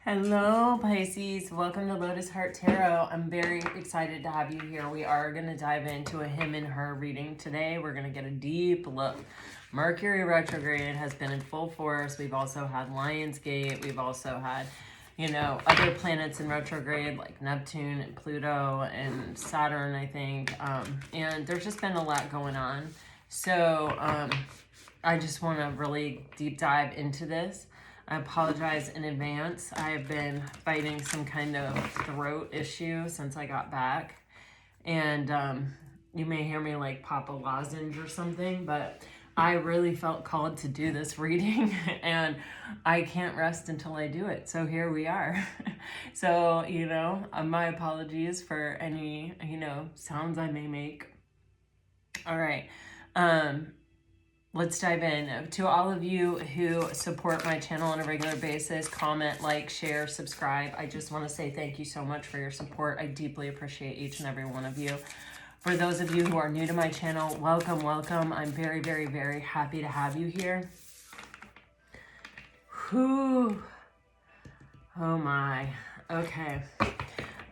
Hello, Pisces. Welcome to Lotus Heart Tarot. I'm very excited to have you here. We are going to dive into a him and her reading today. We're going to get a deep look. Mercury retrograde has been in full force. We've also had Lionsgate. We've also had, other planets in retrograde like Neptune and Pluto and Saturn, I think. And there's just been a lot going on. So I just want to really deep dive into this. I apologize in advance. I have been fighting some kind of throat issue since I got back. And you may hear me like pop a lozenge or something, but I really felt called to do this reading and I can't rest until I do it. So here we are. So, my apologies for any, sounds I may make. All right. Let's dive in. To all of you who support my channel on a regular basis, comment, like, share, subscribe. I just want to say thank you so much for your support. I deeply appreciate each and every one of you. For those of you who are new to my channel, welcome, welcome. I'm very, very, very happy to have you here. Whew. Oh my. Okay.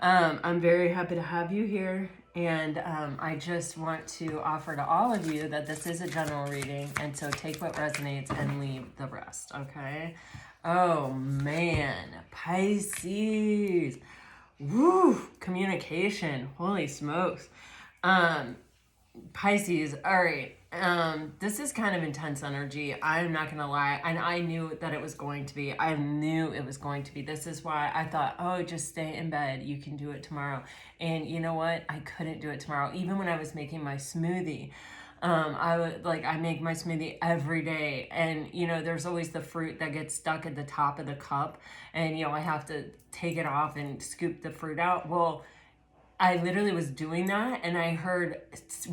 I'm very happy to have you here. And I just want to offer to all of you that this is a general reading. And so take what resonates and leave the rest, okay? Oh, man. Pisces. Woo! Communication. Holy smokes. Pisces, all right. This is kind of intense energy. I'm not gonna lie, and I knew that it was going to be. I knew it was going to be. This is why I thought, oh, just stay in bed. You can do it tomorrow. And you know what? I couldn't do it tomorrow. Even when I was making my smoothie, I make my smoothie every day, and there's always the fruit that gets stuck at the top of the cup, and I have to take it off and scoop the fruit out. Well, I literally was doing that and I heard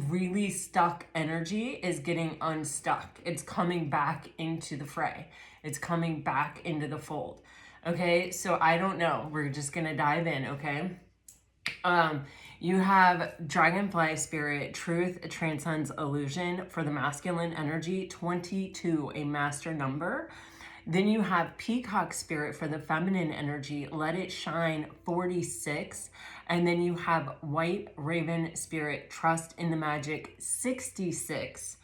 really stuck energy is getting unstuck. It's coming back into the fray. It's coming back into the fold. Okay, so I don't know. We're just gonna dive in, okay? You have Dragonfly Spirit, Truth Transcends Illusion for the masculine energy, 22, a master number. Then you have Peacock Spirit for the feminine energy, Let It Shine, 46. And then you have White Raven Spirit, Trust in the Magic, 66.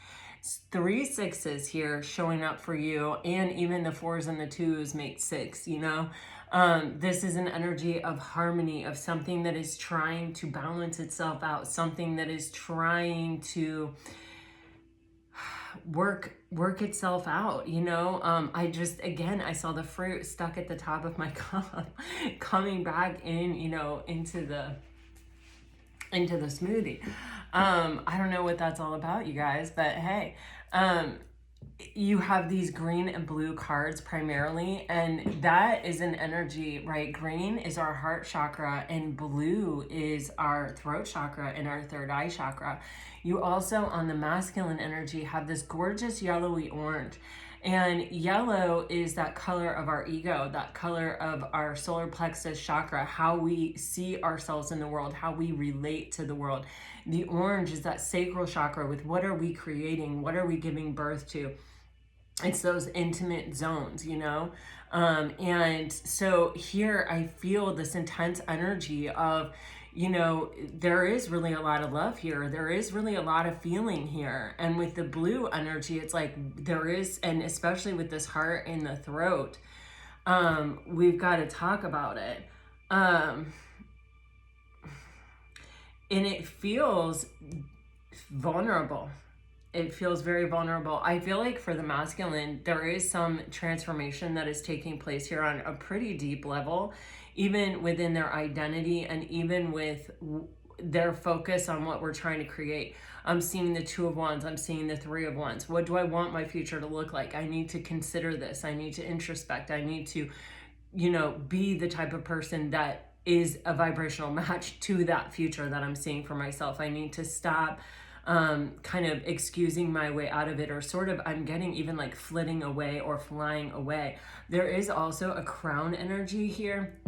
3 6s here showing up for you, and even the 4s and the 2s make 6, This is an energy of harmony, of something that is trying to balance itself out, something that is trying to work itself out, I saw the fruit stuck at the top of my cup coming back in, into the smoothie. I don't know what that's all about, you guys, but hey, you have these green and blue cards primarily, and that is an energy, right? Green is our heart chakra and blue is our throat chakra and our third eye chakra. You also, on the masculine energy, have this gorgeous yellowy orange. And yellow is that color of our ego, that color of our solar plexus chakra, how we see ourselves in the world, how we relate to the world. The orange is that sacral chakra with what are we creating, what are we giving birth to. It's those intimate zones, and so here I feel this intense energy of, there is really a lot of love here. There is really a lot of feeling here. And with the blue energy, it's like there is, and especially with this heart in the throat, we've got to talk about it. And it feels vulnerable. It feels very vulnerable. I feel like for the masculine, there is some transformation that is taking place here on a pretty deep level, even within their identity and even with their focus on what we're trying to create. I'm seeing the 2 of Wands. I'm seeing the 3 of Wands. What do I want my future to look like? I need to consider this. I need to introspect. I need to, be the type of person that is a vibrational match to that future that I'm seeing for myself. I need to stop kind of excusing my way out of it, or sort of I'm getting even like flitting away or flying away. There is also a crown energy here.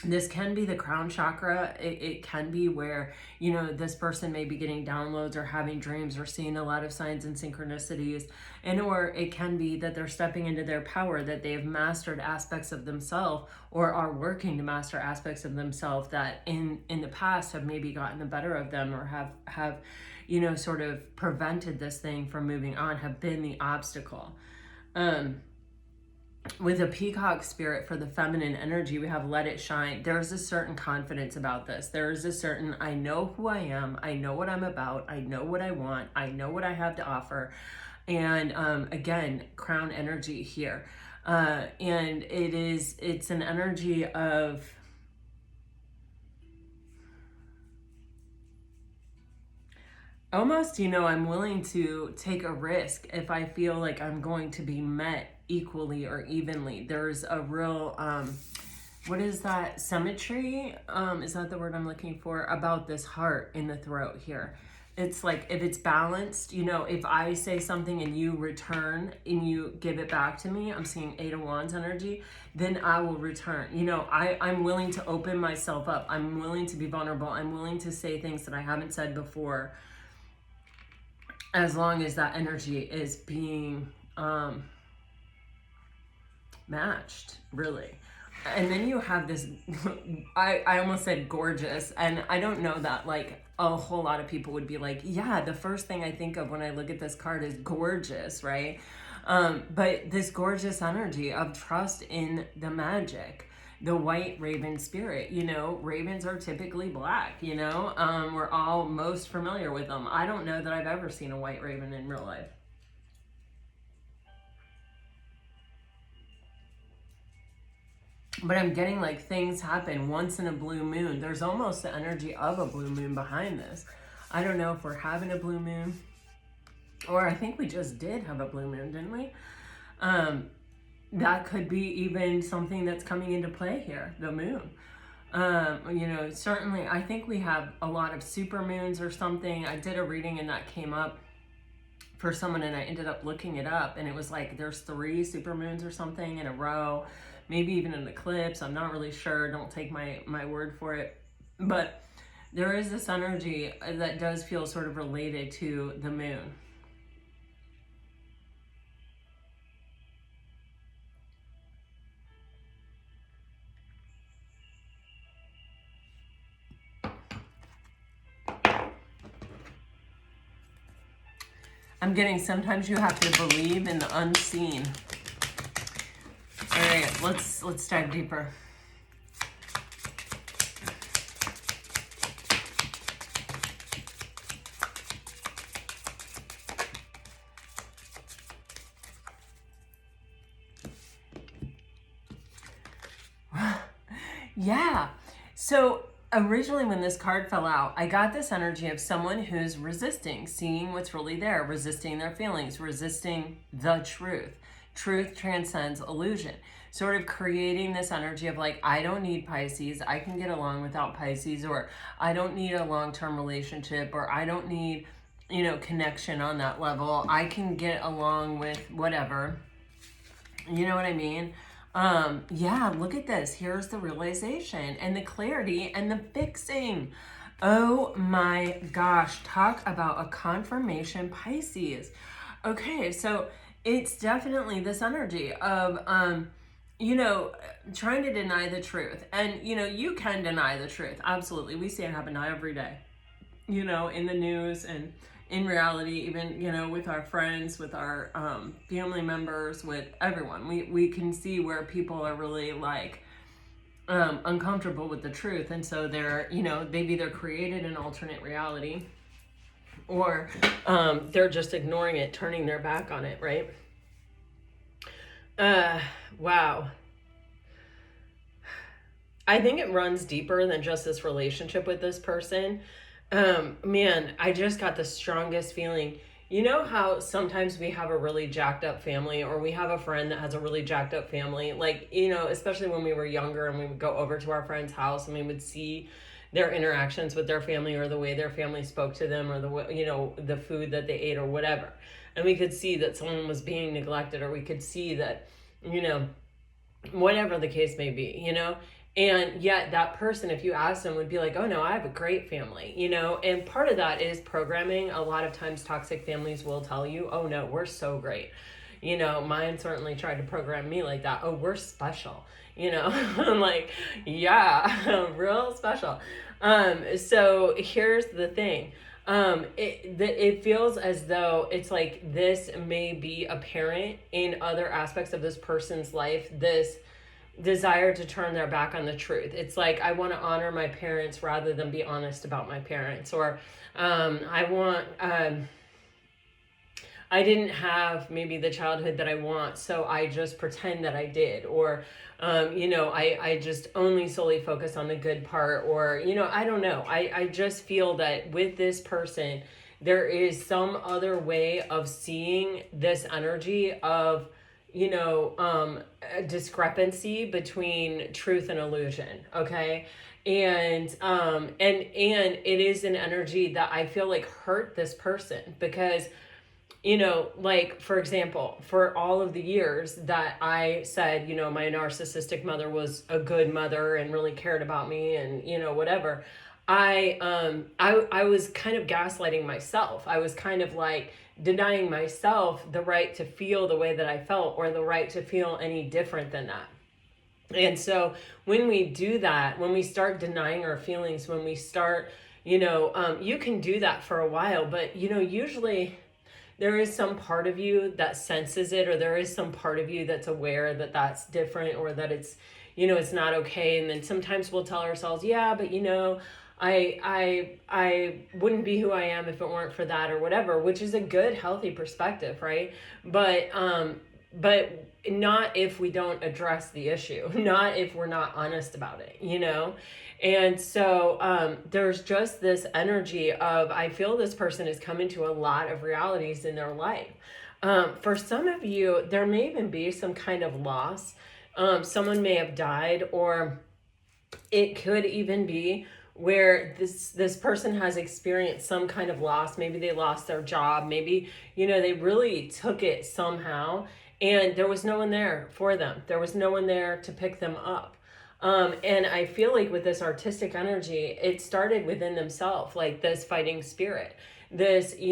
This can be the crown chakra. It can be where, you know, this person may be getting downloads or having dreams or seeing a lot of signs and synchronicities. And or it can be that they're stepping into their power, that they have mastered aspects of themselves or are working to master aspects of themselves that in the past have maybe gotten the better of them, or have you know, sort of prevented this thing from moving on, have been the obstacle. With a peacock spirit for the feminine energy, we have let it shine. There's a certain confidence about this. There is a certain, I know who I am. I know what I'm about. I know what I want. I know what I have to offer. And again, crown energy here. And it's an energy of almost, you know, I'm willing to take a risk if I feel like I'm going to be met equally or evenly. There's a real, what is that? Symmetry? Is that the word I'm looking for? About this heart in the throat here. It's like, if it's balanced, you know, if I say something and you return and you give it back to me, I'm seeing Eight of Wands energy, then I will return. You know, I'm willing to open myself up. I'm willing to be vulnerable. I'm willing to say things that I haven't said before, as long as that energy is being matched, really. And then you have this, I almost said gorgeous, and I don't know that like a whole lot of people would be like, yeah, the first thing I think of when I look at this card is gorgeous, right? But this gorgeous energy of trust in the magic, the white raven spirit. You know, ravens are typically black, you know, we're all most familiar with them. I don't know that I've ever seen a white raven in real life. But I'm getting like things happen once in a blue moon. There's almost the energy of a blue moon behind this. I don't know if we're having a blue moon, or I think we just did have a blue moon, didn't we? That could be even something that's coming into play here, the moon. You know, certainly I think we have a lot of super moons or something. I did a reading and that came up for someone, and I ended up looking it up, and it was like there's 3 super moons or something in a row, maybe even an eclipse. I'm not really sure. Don't take my word for it. But there is this energy that does feel sort of related to the moon. I'm getting sometimes you have to believe in the unseen. All right, let's dive deeper. Yeah. So originally when this card fell out, I got this energy of someone who's resisting, seeing what's really there, resisting their feelings, resisting the truth. Truth transcends illusion. Sort of creating this energy of like, I don't need Pisces. I can get along without Pisces, or I don't need a long-term relationship, or I don't need, you know, connection on that level. I can get along with whatever. You know what I mean? Yeah, look at this. Here's the realization and the clarity and the fixing. Oh my gosh, talk about a confirmation Pisces. Okay, so it's definitely this energy of, you know, trying to deny the truth. And, you know, you can deny the truth. Absolutely. We see it happen every day, you know, in the news and in reality, even, you know, with our friends, with our family members, with everyone. We can see where people are really like uncomfortable with the truth. And so they're, you know, they've either created an alternate reality, or they're just ignoring it, turning their back on it, right? Wow. I think it runs deeper than just this relationship with this person. Man, I just got the strongest feeling. You know how sometimes we have a really jacked up family, or we have a friend that has a really jacked up family? Like, you know, especially when we were younger and we would go over to our friend's house and we would see their interactions with their family, or the way their family spoke to them, or the way, you know, the food that they ate or whatever. And we could see that someone was being neglected, or we could see that, you know, whatever the case may be, you know? And yet that person, if you ask them, would be like, oh no, I have a great family, you know? And part of that is programming. A lot of times toxic families will tell you, oh no, we're so great. You know, mine certainly tried to program me like that. Oh, we're special. You know, I'm like, yeah, real special. So here's the thing. It feels as though it's like this may be apparent in other aspects of this person's life, this desire to turn their back on the truth. It's like, I want to honor my parents rather than be honest about my parents. Or I didn't have maybe the childhood that I want, so I just pretend that I did. Or, I just only solely focus on the good part. Or, I don't know. I just feel that with this person, there is some other way of seeing this energy of, a discrepancy between truth and illusion. Okay. And it is an energy that I feel like hurt this person because, like, for example, for all of the years that I said, my narcissistic mother was a good mother and really cared about me and, whatever, I was kind of gaslighting myself. I was kind of like denying myself the right to feel the way that I felt or the right to feel any different than that. And so when we do that, when we start denying our feelings, when we start, you can do that for a while, but, usually there is some part of you that senses it, or there is some part of you that's aware that that's different, or that it's, it's not okay. And then sometimes we'll tell ourselves, yeah, but I wouldn't be who I am if it weren't for that, or whatever, which is a good, healthy perspective, right? But not if we don't address the issue, not if we're not honest about it, And so there's just this energy of, I feel this person is coming to a lot of realities in their life. For some of you, there may even be some kind of loss. Someone may have died, or it could even be where this person has experienced some kind of loss. Maybe they lost their job. Maybe, they really took it somehow, and there was no one there for them. There was no one there to pick them up. And I feel like with this artistic energy, it started within themselves, like this fighting spirit. This, I'm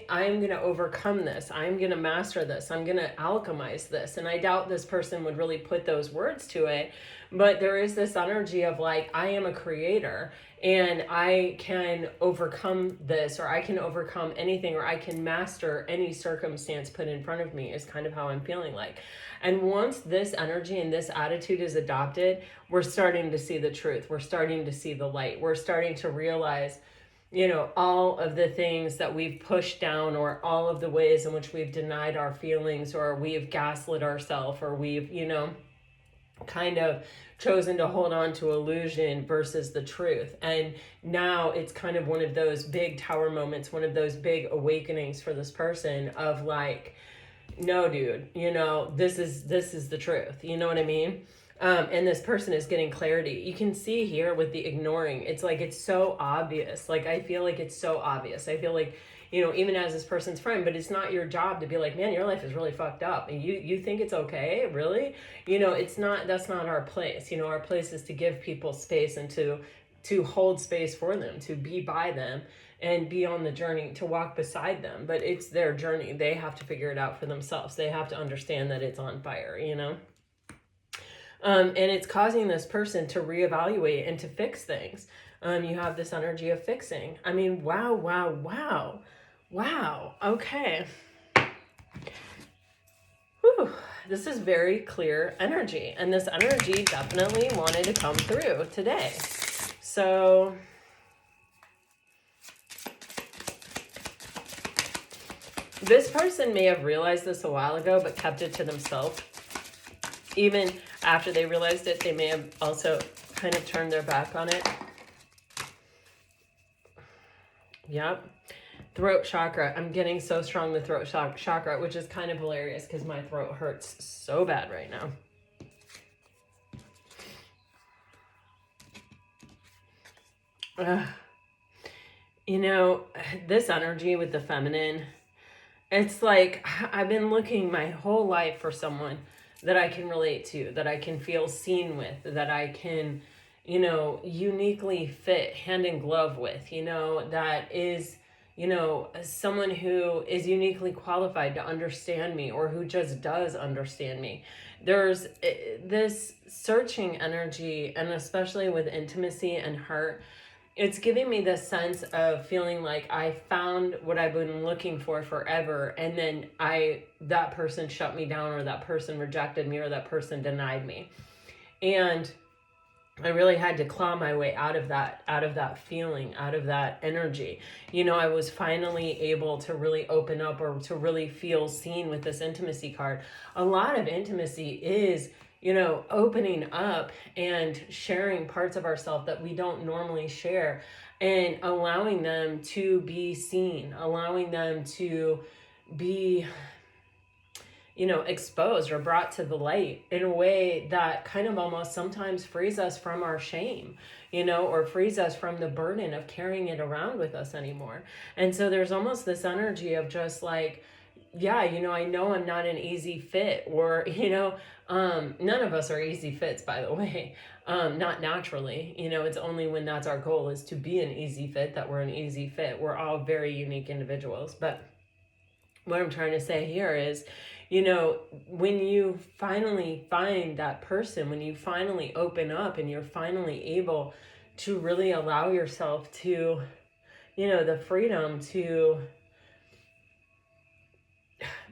going to overcome this. I'm going to master this. I'm going to alchemize this. And I doubt this person would really put those words to it. But there is this energy of like, I am a creator and I can overcome this, or I can overcome anything, or I can master any circumstance put in front of me, is kind of how I'm feeling like. And once this energy and this attitude is adopted, we're starting to see the truth. We're starting to see the light. We're starting to realize, all of the things that we've pushed down, or all of the ways in which we've denied our feelings, or we've gaslit ourselves, or we've, kind of chosen to hold on to illusion versus the truth. And now it's kind of one of those big tower moments, one of those big awakenings for this person of like, no, dude, this is the truth. You know what I mean? And this person is getting clarity. You can see here with the ignoring, it's like, it's so obvious. Like, I feel like it's so obvious. I feel like, even as this person's friend, but it's not your job to be like, man, your life is really fucked up. And you think it's okay? Really? It's not, that's not our place. Our place is to give people space and to hold space for them, to be by them and be on the journey, to walk beside them. But it's their journey. They have to figure it out for themselves. They have to understand that it's on fire, and it's causing this person to reevaluate and to fix things. You have this energy of fixing. I mean, wow. Okay. Whew. This is very clear energy. And this energy definitely wanted to come through today. So this person may have realized this a while ago, but kept it to themselves. Even after they realized it, they may have also kind of turned their back on it. Yep. Throat chakra. I'm getting so strong, the throat chakra, which is kind of hilarious because my throat hurts so bad right now. This energy with the feminine, it's like I've been looking my whole life for someone that I can relate to, that I can feel seen with, that I can, you know, uniquely fit hand in glove with, you know, that is, you know, someone who is uniquely qualified to understand me, or who just does understand me. There's this searching energy, and especially with intimacy and heart, it's giving me this sense of feeling like I found what I've been looking for forever, and then that person shut me down, or that person rejected me, or that person denied me. And I really had to claw my way out of that feeling, out of that energy. You know, I was finally able to really open up, or to really feel seen with this intimacy card. A lot of intimacy is, you know, opening up and sharing parts of ourselves that we don't normally share, and allowing them to be seen, allowing them to be, you know, exposed or brought to the light in a way that kind of almost sometimes frees us from our shame, you know, or frees us from the burden of carrying it around with us anymore. And so there's almost this energy of just like, yeah, you know I'm not an easy fit, or, you know, none of us are easy fits, by the way, not naturally, you know, it's only when that's our goal, is to be an easy fit, that we're an easy fit. We're all very unique individuals. But what I'm trying to say here is, you know, when you finally find that person, when you finally open up and you're finally able to really allow yourself to, you know, the freedom to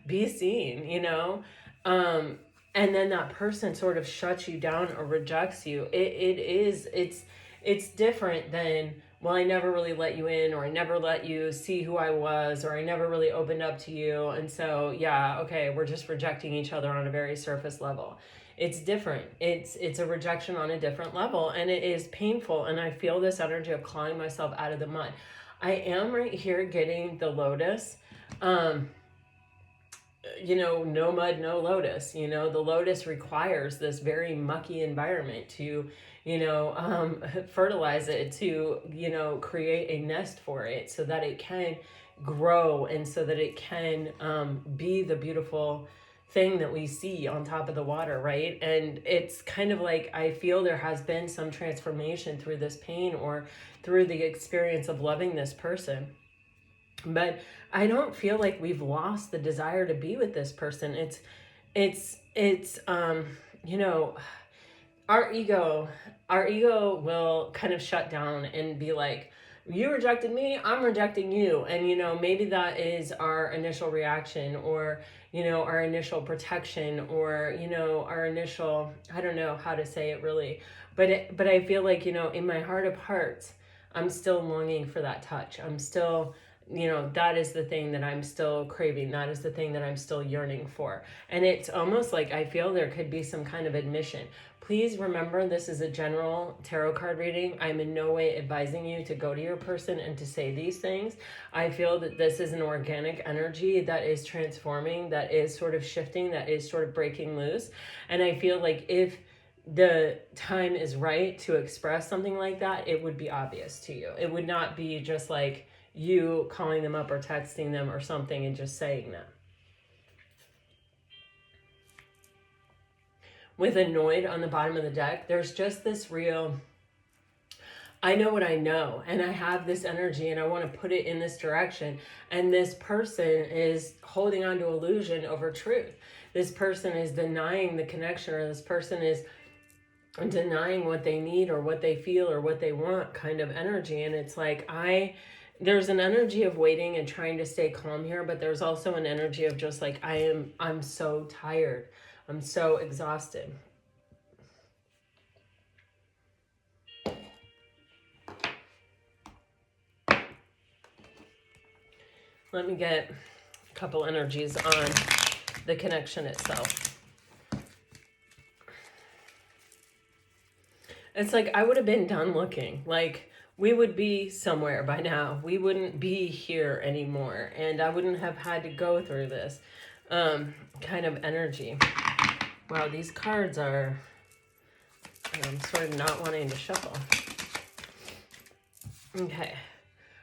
be seen, you know, and then that person sort of shuts you down or rejects you, it's different than, well, I never really let you in, or I never let you see who I was, or I never really opened up to you, and so yeah, okay, we're just rejecting each other on a very surface level. It's different. It's a rejection on a different level, and it is painful, and I feel this energy of clawing myself out of the mud. I am right here getting the lotus. You know, no mud, no lotus. You know, the lotus requires this very mucky environment to, you know, fertilize it, to, you know, create a nest for it so that it can grow, and so that it can be the beautiful thing that we see on top of the water, right? And it's kind of like, I feel there has been some transformation through this pain, or through the experience of loving this person. But I don't feel like we've lost the desire to be with this person. It's you know, our ego will kind of shut down and be like, you rejected me, I'm rejecting you. And, you know, maybe that is our initial reaction, or, you know, our initial protection, or, you know, our initial, I don't know how to say it really, but I feel like, you know, in my heart of hearts, I'm still longing for that touch. I'm still, you know, that is the thing that I'm still craving. That is the thing that I'm still yearning for. And it's almost like I feel there could be some kind of admission. Please remember, this is a general tarot card reading. I'm in no way advising you to go to your person and to say these things. I feel that this is an organic energy that is transforming, that is sort of shifting, that is sort of breaking loose. And I feel like if the time is right to express something like that, it would be obvious to you. It would not be just like you calling them up or texting them or something and just saying that. With annoyed on the bottom of the deck, there's just this real, I know what I know, and I have this energy, and I want to put it in this direction. And this person is holding on to illusion over truth. This person is denying the connection, or this person is denying what they need, or what they feel, or what they want, kind of energy. And it's like, there's an energy of waiting and trying to stay calm here, but there's also an energy of just like, I'm so tired. I'm so exhausted. Let me get a couple energies on the connection itself. It's like, I would have been done looking. Like, we would be somewhere by now. We wouldn't be here anymore. And I wouldn't have had to go through this kind of energy. Wow, these cards are, I'm sort of not wanting to shuffle. Okay.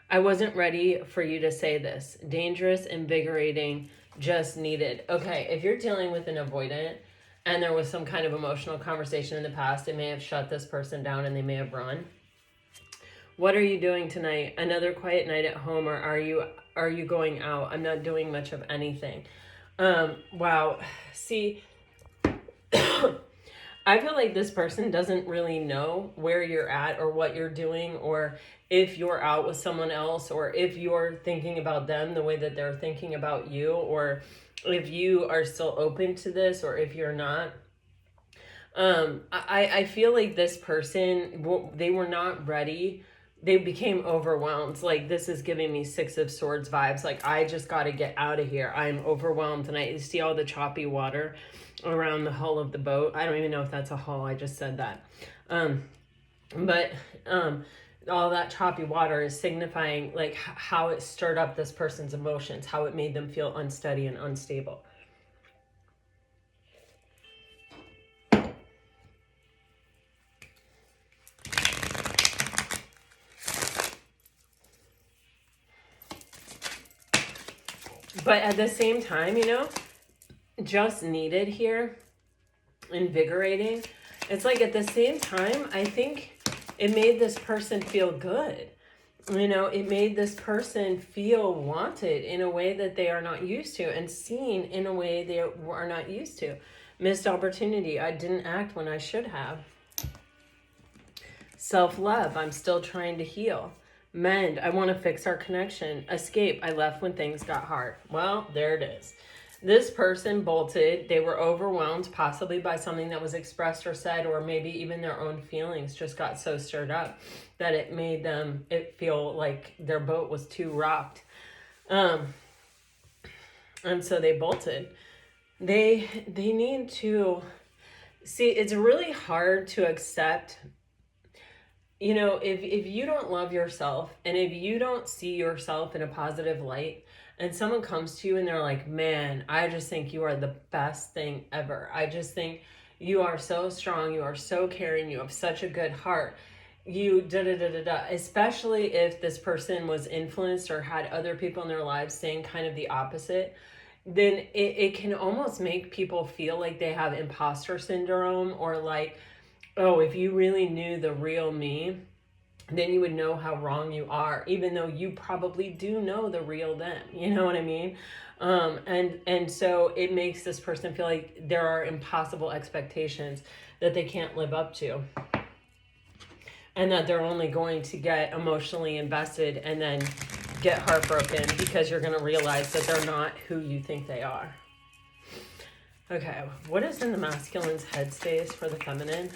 I wasn't ready for you to say this. Dangerous, invigorating, just needed. Okay, if you're dealing with an avoidant, and there was some kind of emotional conversation in the past. It may have shut this person down and they may have run. What are you doing tonight? Another quiet night at home, or are you going out? I'm not doing much of anything. Wow. See, I feel like this person doesn't really know where you're at or what you're doing, or if you're out with someone else, or if you're thinking about them the way that they're thinking about you, or if you are still open to this, or if you're not. I feel like this person, they were not ready. They became overwhelmed. Like, this is giving me Six of Swords vibes. Like, I just got to get out of here. I'm overwhelmed. And I see all the choppy water around the hull of the boat. I don't even know if that's a hull. I just said that. But all that choppy water is signifying like how it stirred up this person's emotions, how it made them feel unsteady and unstable. But at the same time, just needed here, invigorating. It's like at the same time, I think it made this person feel good. It made this person feel wanted in a way that they are not used to, and seen in a way they are not used to. Missed opportunity. I didn't act when I should have. Self-love. I'm still trying to heal. Mend. I want to fix our connection. Escape. I left when things got hard. Well, there it is. This person bolted. They were overwhelmed, possibly by something that was expressed or said, or maybe even their own feelings just got so stirred up that it made them feel like their boat was too rocked. And so they bolted. They need to see, it's really hard to accept. If you don't love yourself, and if you don't see yourself in a positive light, and someone comes to you and they're like, man, I just think you are the best thing ever. I just think you are so strong. You are so caring. You have such a good heart. You da-da-da-da-da. Especially if this person was influenced or had other people in their lives saying kind of the opposite, then it can almost make people feel like they have imposter syndrome, or like, oh, if you really knew the real me, then you would know how wrong you are, even though you probably do know the real them. You know what I mean? And so it makes this person feel like there are impossible expectations that they can't live up to, and that they're only going to get emotionally invested and then get heartbroken because you're going to realize that they're not who you think they are. Okay, what is in the masculine's headspace for the feminine?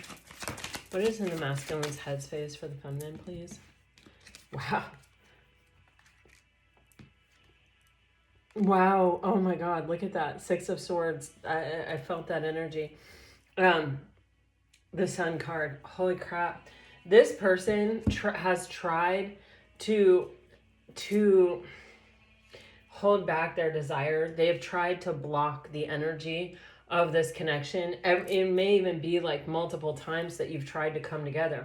What is in the masculine's headspace for the feminine, please? Wow. Wow. Oh my God. Look at that. Six of Swords. I felt that energy. The Sun card. Holy crap. This person has tried to hold back their desire. They have tried to block the energy of this connection. It may even be like multiple times that you've tried to come together.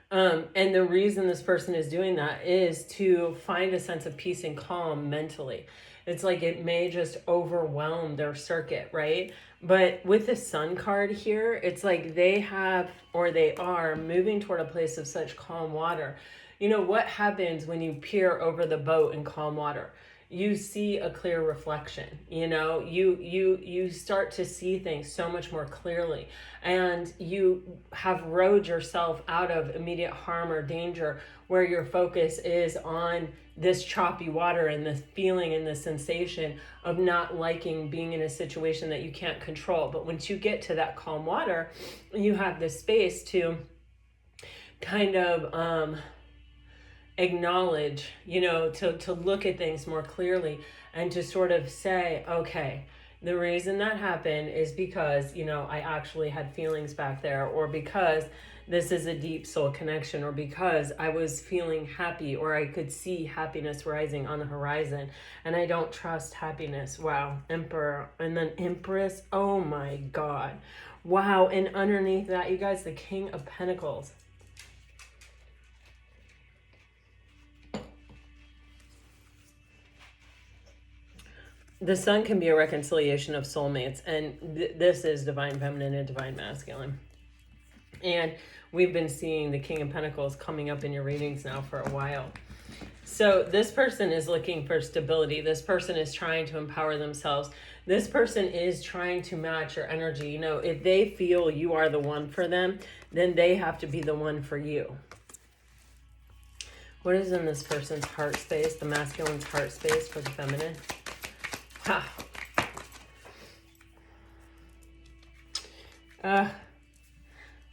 And the reason this person is doing that is to find a sense of peace and calm mentally. It's like it may just overwhelm their circuit, right? But with the Sun card here, it's like they have, or they are moving toward a place of such calm water. What happens when you peer over the boat in calm water? You see a clear reflection. You start to see things so much more clearly, and you have rowed yourself out of immediate harm or danger, where your focus is on this choppy water and this feeling and the sensation of not liking being in a situation that you can't control. But once you get to that calm water, you have this space to kind of acknowledge, to look at things more clearly, and to sort of say, okay, the reason that happened is because, I actually had feelings back there, or because this is a deep soul connection, or because I was feeling happy, or I could see happiness rising on the horizon, and I don't trust happiness. Wow. Emperor, and then Empress. Oh my God. Wow. And underneath that, you guys, the King of Pentacles. the sun can be a reconciliation of soulmates, and this is divine feminine and divine masculine. And we've been seeing the King of Pentacles coming up in your readings now for a while. So this person is looking for stability. This person is trying to empower themselves. This person is trying to match your energy. You know, if they feel you are the one for them, then they have to be the one for you. What is in this person's heart space, the masculine's heart space for the feminine? Ha.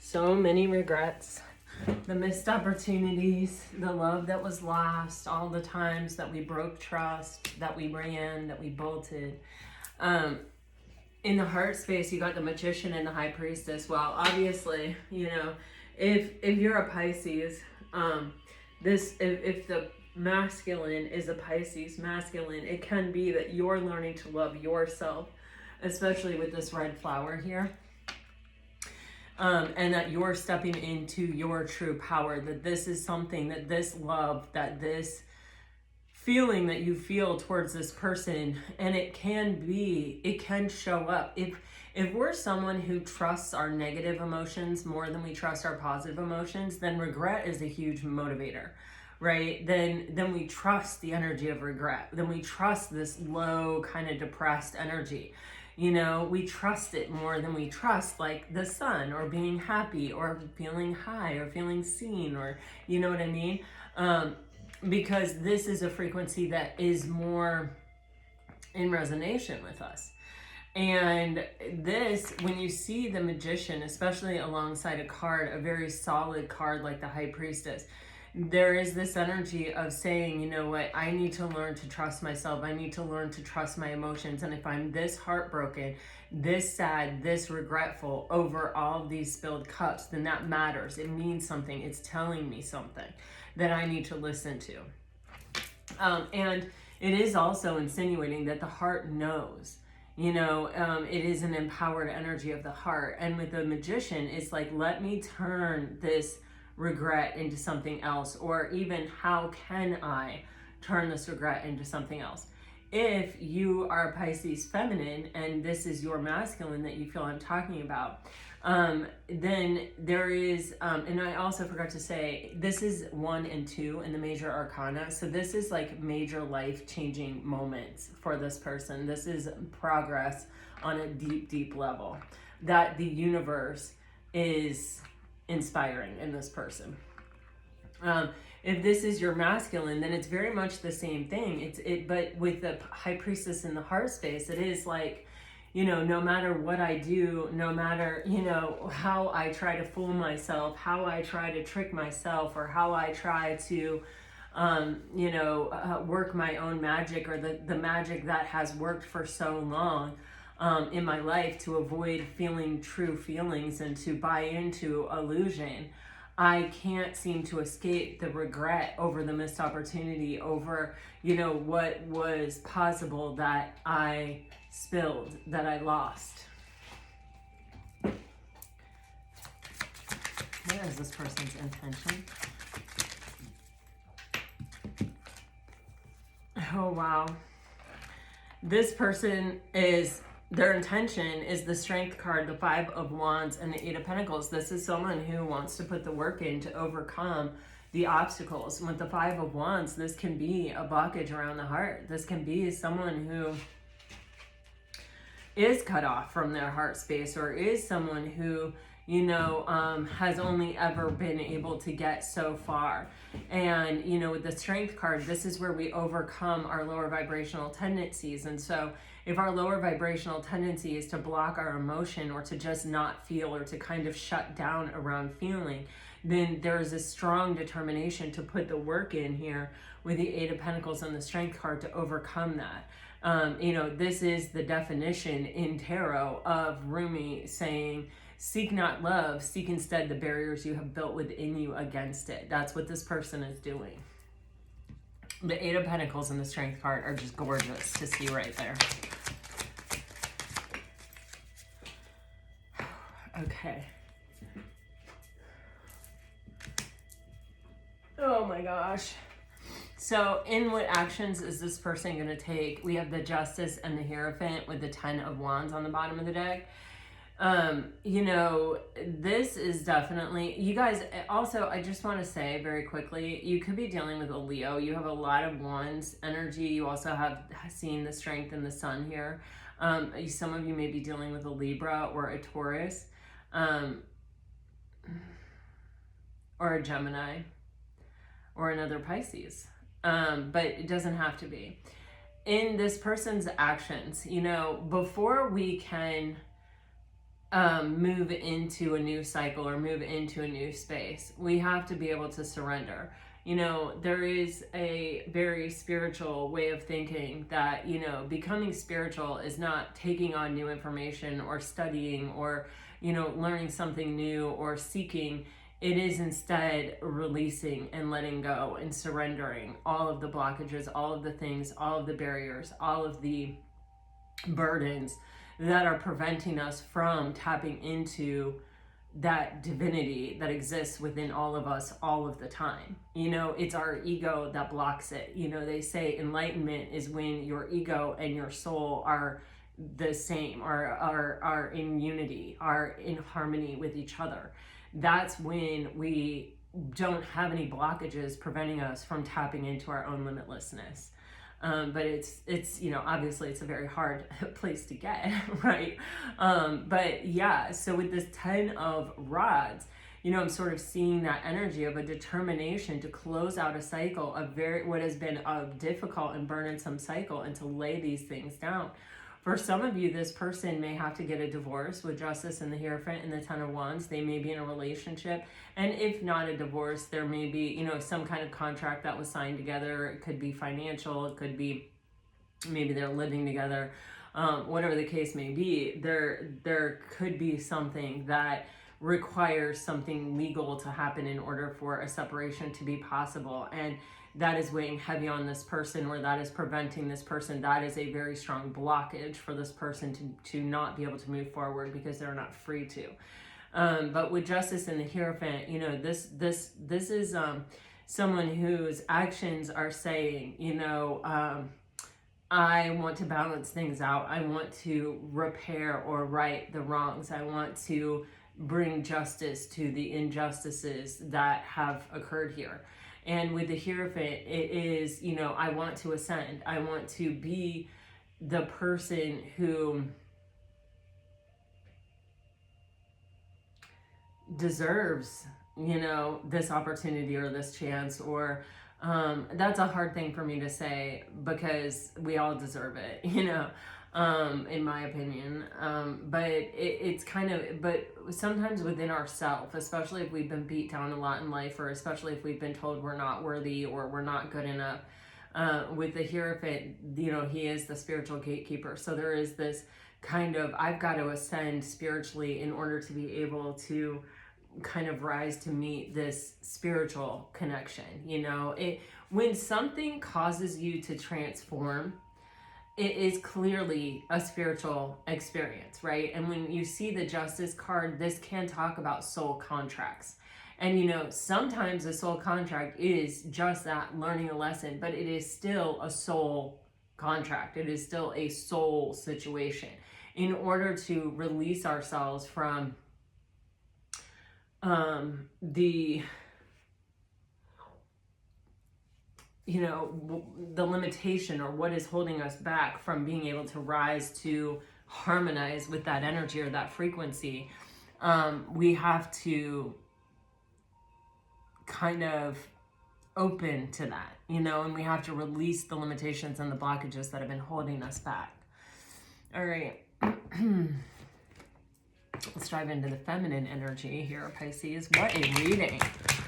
So many regrets. The missed opportunities, the love that was lost, all the times that we broke trust, that we ran, that we bolted. In the heart space, you got the Magician and the High Priestess. Well, obviously, you know, if you're a Pisces, if the masculine is a Pisces masculine, it can be that you're learning to love yourself, especially with this red flower here. And that you're stepping into your true power, that this is something, that this love, that this feeling that you feel towards this person, and it can show up. If we're someone who trusts our negative emotions more than we trust our positive emotions, then regret is a huge motivator, right? Then we trust the energy of regret. Then we trust this low, kind of depressed energy. You know, we trust it more than we trust like the sun, or being happy, or feeling high, or feeling seen, or, you know what I mean? Because this is a frequency that is more in resonance with us. And this, when you see the Magician, especially alongside a card, a very solid card like the High Priestess, there is this energy of saying, you know what, I need to learn to trust myself. I need to learn to trust my emotions. And if I'm this heartbroken, this sad, this regretful over all of these spilled cups, then that matters. It means something. It's telling me something that I need to listen to. And it is also insinuating that the heart knows. You know, it is an empowered energy of the heart. And with the Magician, it's like, let me turn this regret into something else, or even how can I turn this regret into something else? If you are a Pisces feminine and this is your masculine that you feel I'm talking about, then there is, and I also forgot to say, this is 1 and 2 in the major arcana. So this is like major life-changing moments for this person. This is progress on a deep, deep level that the universe is inspiring in this person. If this is your masculine, then it's very much the same thing. But with the High Priestess in the heart space, it is like, you know, no matter what I do, no matter, you know, how I try to fool myself, how I try to trick myself, or how I try to, work my own magic, or the magic that has worked for so long in my life to avoid feeling true feelings and to buy into illusion, I can't seem to escape the regret over the missed opportunity, over, you know, what was possible that I spilled, that I lost. What is this person's intention? Oh, wow. This person is, their intention is the Strength card, the 5 of Wands, and the 8 of Pentacles. This is someone who wants to put the work in to overcome the obstacles. And with the 5 of Wands, this can be a blockage around the heart. This can be someone who is cut off from their heart space, or is someone who, you know, has only ever been able to get so far. And, you know, with the Strength card, this is where we overcome our lower vibrational tendencies. And so if our lower vibrational tendency is to block our emotion, or to just not feel, or to kind of shut down around feeling, then there is a strong determination to put the work in here with the 8 of Pentacles and the Strength card to overcome that. You know, this is the definition in tarot of Rumi saying, seek not love, seek instead the barriers you have built within you against it. That's what this person is doing. The 8 of Pentacles and the Strength card are just gorgeous to see right there. Okay. Oh my gosh. So in what actions is this person going to take? We have the Justice and the Hierophant with the 10 of Wands on the bottom of the deck. You know, this is definitely, you guys, also, I just want to say very quickly, you could be dealing with a Leo. You have a lot of Wands energy. You also have seen the Strength in the Sun here. Some of you may be dealing with a Libra or a Taurus, or a Gemini, or another Pisces. But it doesn't have to be. In this person's actions, you know, before we can move into a new cycle or move into a new space, we have to be able to surrender. You know, there is a very spiritual way of thinking that, you know, becoming spiritual is not taking on new information or studying or, you know, learning something new or seeking. It is instead releasing and letting go and surrendering all of the blockages, all of the things, all of the barriers, all of the burdens that are preventing us from tapping into that divinity that exists within all of us all of the time. You know, it's our ego that blocks it. You know, they say enlightenment is when your ego and your soul are the same, are in unity, are in harmony with each other. That's when we don't have any blockages preventing us from tapping into our own limitlessness. But it's, you know, obviously it's a very hard place to get, right? But yeah, so with this 10 of Rods, you know, I'm sort of seeing that energy of a determination to close out a cycle of what has been a difficult and burdensome cycle, and to lay these things down. For some of you, this person may have to get a divorce with Justice and the Hierophant and the 10 of Wands. They may be in a relationship. And if not a divorce, there may be, you know, some kind of contract that was signed together. It could be financial. It could be maybe they're living together. Whatever the case may be, there could be something that requires something legal to happen in order for a separation to be possible. And that is weighing heavy on this person, or that is preventing this person. That is a very strong blockage for this person to not be able to move forward because they're not free to. But with Justice and the Hierophant, you know, this is someone whose actions are saying, you know, I want to balance things out. I want to repair or right the wrongs. I want to bring justice to the injustices that have occurred here. And with the Hierophant, it is, you know, I want to ascend. I want to be the person who deserves, you know, this opportunity or this chance, or that's a hard thing for me to say because we all deserve it, you know, in my opinion. But it's kind of, but sometimes within ourselves, especially if we've been beat down a lot in life, or especially if we've been told we're not worthy or we're not good enough, with the Hierophant, you know, he is the spiritual gatekeeper. So there is this kind of, I've got to ascend spiritually in order to be able to kind of rise to meet this spiritual connection. You know, when something causes you to transform, it is clearly a spiritual experience, right? And when you see the Justice card, this can talk about soul contracts. And, you know, sometimes a soul contract is just that, learning a lesson, but it is still a soul contract. It is still a soul situation. In order to release ourselves from the, you know, the limitation or what is holding us back from being able to rise to harmonize with that energy or that frequency, we have to kind of open to that, you know, and we have to release the limitations and the blockages that have been holding us back. All right. Let's dive into the feminine energy here, Pisces. What a reading.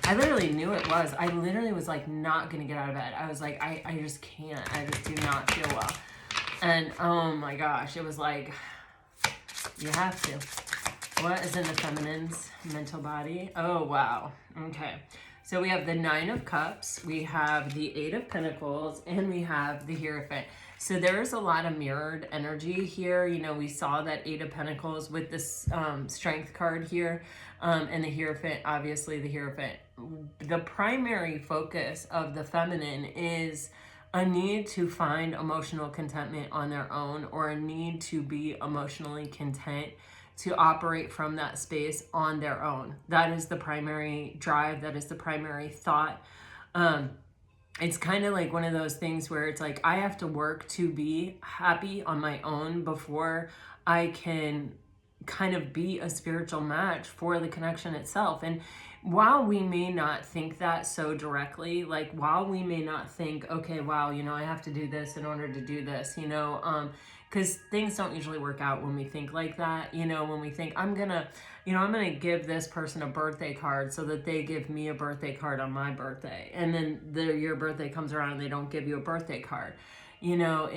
I literally knew it was. I literally was like not going to get out of bed. I was like, I just can't. I just do not feel well. And oh my gosh, it was like, you have to. What is in the feminine's mental body? Oh, wow. Okay. So we have the 9 of Cups, we have the 8 of Pentacles, and we have the Hierophant. So there's a lot of mirrored energy here. You know, we saw that 8 of Pentacles with this Strength card here. And the Hierophant, obviously the Hierophant. The primary focus of the feminine is a need to find emotional contentment on their own, or a need to be emotionally content, to operate from that space on their own. That is the primary drive. That is the primary thought. It's kind of like one of those things where it's like, I have to work to be happy on my own before I can kind of be a spiritual match for the connection itself. And while we may not think that so directly, like while we may not think, okay, wow, you know, I have to do this in order to do this, you know, because things don't usually work out when we think like that. You know, when we think, I'm gonna give this person a birthday card so that they give me a birthday card on my birthday, and then your birthday comes around and they don't give you a birthday card. You know,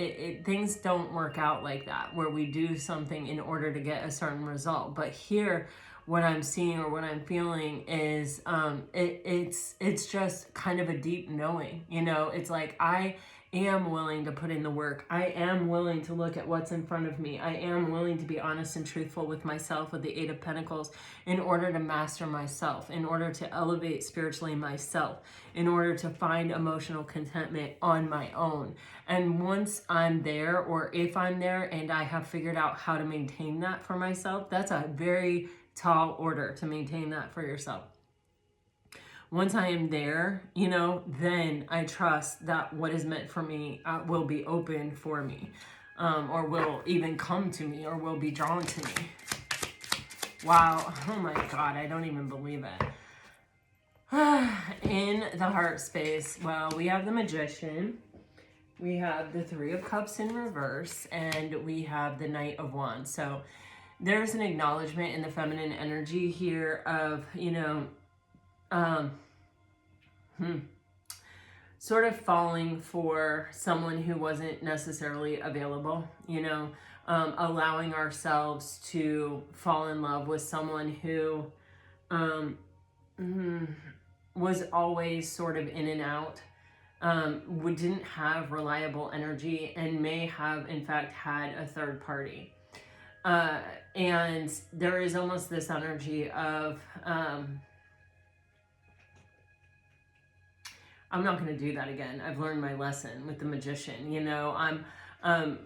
things don't work out like that, where we do something in order to get a certain result. But here, what I'm seeing or what I'm feeling is it's just kind of a deep knowing. You know, it's like, I am willing to put in the work. I am willing to look at what's in front of me. I am willing to be honest and truthful with myself, with the Eight of Pentacles, in order to master myself, in order to elevate spiritually myself, in order to find emotional contentment on my own. And once I'm there, or if I'm there and I have figured out how to maintain that for myself, that's a very tall order to maintain that for yourself. Once I am there, you know, then I trust that what is meant for me will be open for me, or will even come to me, or will be drawn to me. Wow. Oh my God, I don't even believe it. In the heart space, well, we have the Magician, we have the Three of Cups in reverse, and we have the Knight of Wands. So there's an acknowledgement in the feminine energy here of, you know, sort of falling for someone who wasn't necessarily available, you know, allowing ourselves to fall in love with someone who was always sort of in and out, didn't have reliable energy, and may have in fact had a third party. And there is almost this energy of, I'm not going to do that again. I've learned my lesson with the Magician. You know,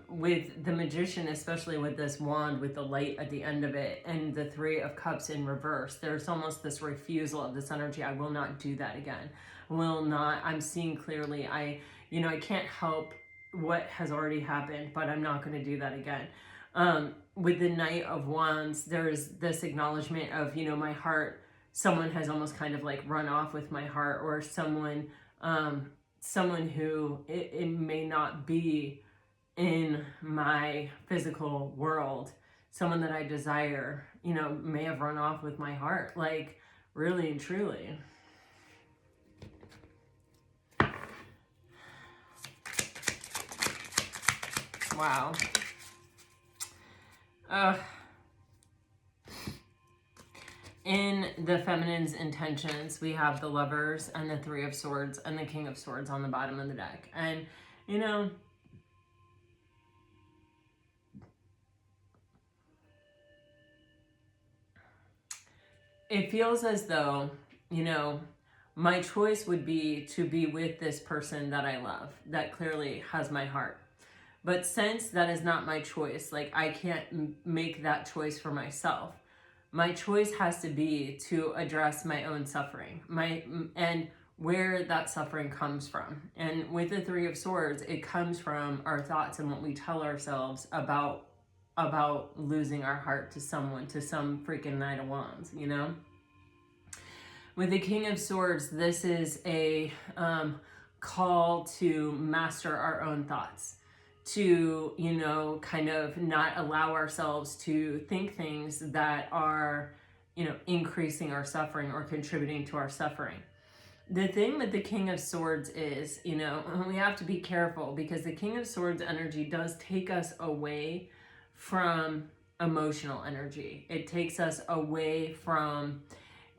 with the Magician, especially with this wand with the light at the end of it and the Three of Cups in reverse, there's almost this refusal of this energy. I will not do that again. Will not. I'm seeing clearly. I can't help what has already happened, but I'm not going to do that again. With the Knight of Wands, there's this acknowledgement of, you know, my heart, someone has almost kind of like run off with my heart, or someone who it may not be in my physical world, someone that I desire, you know, may have run off with my heart, like really and truly. Wow. In the feminine's intentions, we have the Lovers and the Three of Swords and the King of Swords on the bottom of the deck. And, you know, it feels as though, you know, my choice would be to be with this person that I love, that clearly has my heart. But since that is not my choice, like I can't make that choice for myself. My choice has to be to address my own suffering, and where that suffering comes from. And with the Three of Swords, it comes from our thoughts and what we tell ourselves about losing our heart to someone, to some freaking Knight of Wands, you know? With the King of Swords, this is a call to master our own thoughts, to, you know, kind of not allow ourselves to think things that are, you know, increasing our suffering or contributing to our suffering. The thing with the King of Swords is, you know, we have to be careful, because the King of Swords energy does take us away from emotional energy. It takes us away from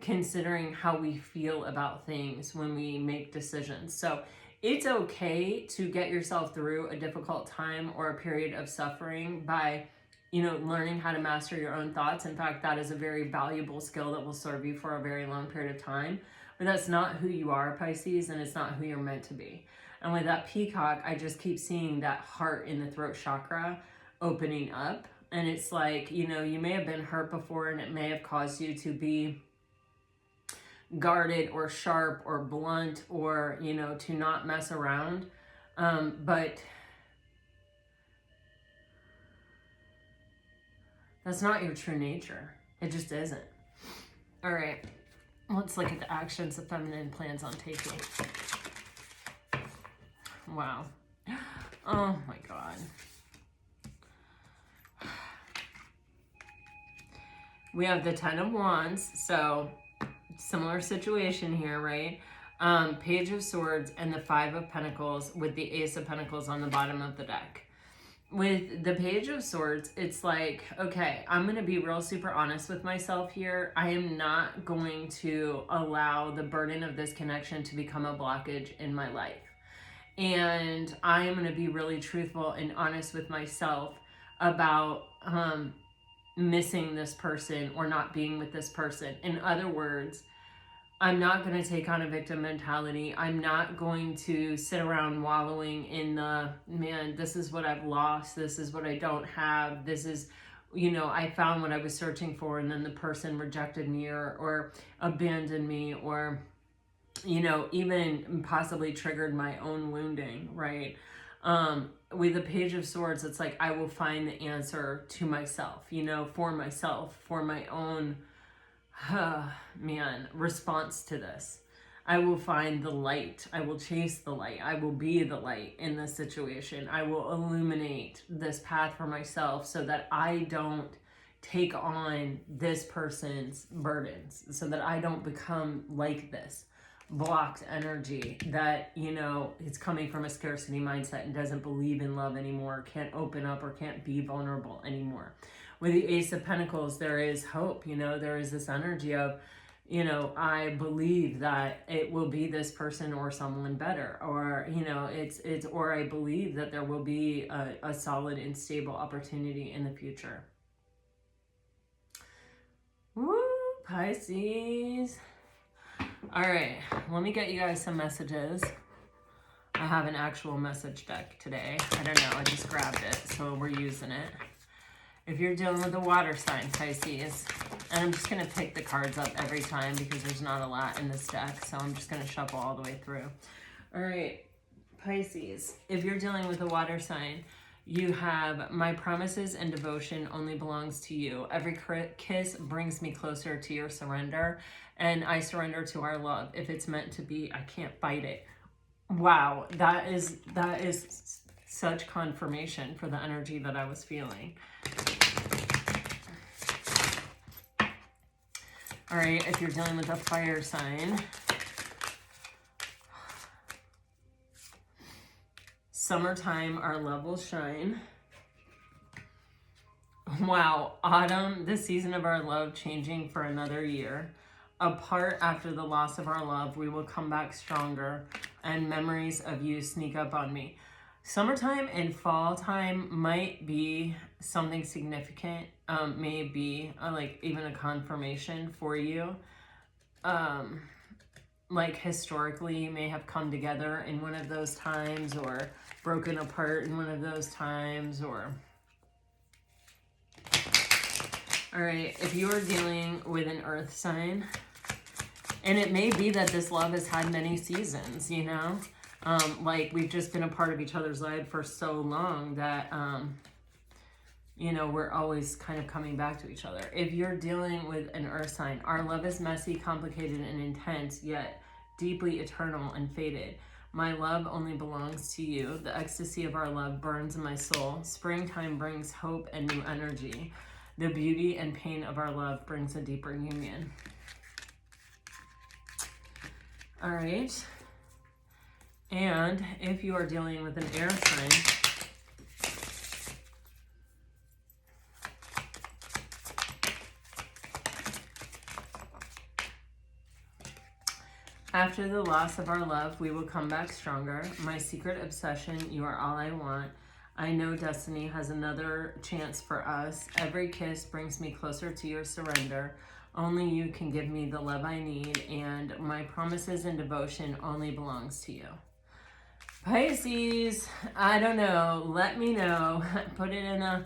considering how we feel about things when we make decisions. So it's okay to get yourself through a difficult time or a period of suffering by learning how to master your own thoughts. In fact, that is a very valuable skill that will serve you for a very long period of time. But that's not who you are, Pisces, and it's not who you're meant to be. And with that peacock, I just keep seeing that heart in the throat chakra opening up. And it's like, you may have been hurt before, and it may have caused you to be guarded or sharp or blunt, or, to not mess around. But that's not your true nature. It just isn't. All right. Let's look at the actions the feminine plans on taking. Wow. Oh my God. We have the 10 of Wands, so similar situation here, right? Page of Swords and the 5 of Pentacles with the Ace of Pentacles on the bottom of the deck. With the Page of Swords, it's like, okay, I'm going to be real super honest with myself here. I am not going to allow the burden of this connection to become a blockage in my life. And I am going to be really truthful and honest with myself about missing this person or not being with this person. In other words, I'm not going to take on a victim mentality. I'm not going to sit around wallowing in the, man, this is what I've lost. This is what I don't have. This is, I found what I was searching for, and then the person rejected me or abandoned me, or, even possibly triggered my own wounding, right? With the Page of Swords, it's like, I will find the answer to myself, for myself, for my own, response to this. I will find the light. I will chase the light. I will be the light in this situation. I will illuminate this path for myself so that I don't take on this person's burdens, so that I don't become like this blocked energy that, it's coming from a scarcity mindset and doesn't believe in love anymore, can't open up or can't be vulnerable anymore. With the Ace of Pentacles, there is hope, there is this energy of, I believe that it will be this person or someone better, or, or I believe that there will be a solid and stable opportunity in the future. Woo, Pisces. All right, let me get you guys some messages. I have an actual message deck today. I don't know, I just grabbed it, so we're using it. If you're dealing with a water sign, Pisces, and I'm just going to pick the cards up every time because there's not a lot in this deck, so I'm just going to shuffle all the way through. All right, Pisces, if you're dealing with a water sign, you have, my promises and devotion only belongs to you. Every kiss brings me closer to your surrender, and I surrender to our love. If it's meant to be, I can't fight it. Wow, that is such confirmation for the energy that I was feeling. All right, if you're dealing with a fire sign, summertime, our love will shine. Wow, autumn, the season of our love changing for another year. Apart after the loss of our love, we will come back stronger, and memories of you sneak up on me. Summertime and fall time might be something significant, maybe like even a confirmation for you. Like historically, you may have come together in one of those times, or broken apart in one of those times, or... All right, if you are dealing with an earth sign, and it may be that this love has had many seasons, like we've just been a part of each other's life for so long that, we're always kind of coming back to each other. If you're dealing with an earth sign, our love is messy, complicated, and intense, yet deeply eternal and faded. My love only belongs to you. The ecstasy of our love burns in my soul. Springtime brings hope and new energy. The beauty and pain of our love brings a deeper union. All right. And if you are dealing with an air sign, after the loss of our love, we will come back stronger. My secret obsession, you are all I want. I know destiny has another chance for us. Every kiss brings me closer to your surrender. Only you can give me the love I need, and my promises and devotion only belongs to you. Pisces, I don't know. Let me know. Put it in the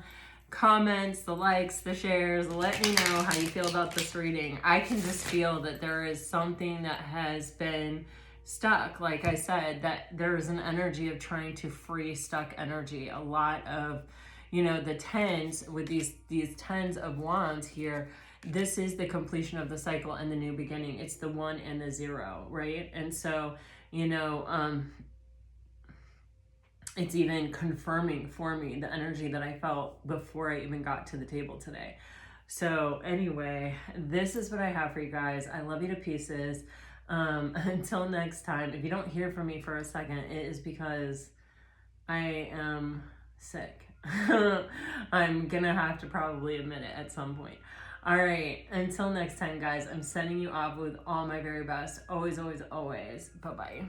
comments, the likes, the shares. Let me know how you feel about this reading. I can just feel that there is something that has been stuck. Like I said, that there's an energy of trying to free stuck energy. A lot of, you know, the tens with these tens of wands here. This is the completion of the cycle and the new beginning. It's the 1 and the 0, right? And so, you know, it's even confirming for me the energy that I felt before I even got to the table today. So anyway, this is what I have for you guys. I love you to pieces. Until next time, if you don't hear from me for a second, it is because I am sick. I'm gonna have to probably admit it at some point. All right, until next time, guys, I'm sending you off with all my very best. Always, always, always. Bye-bye.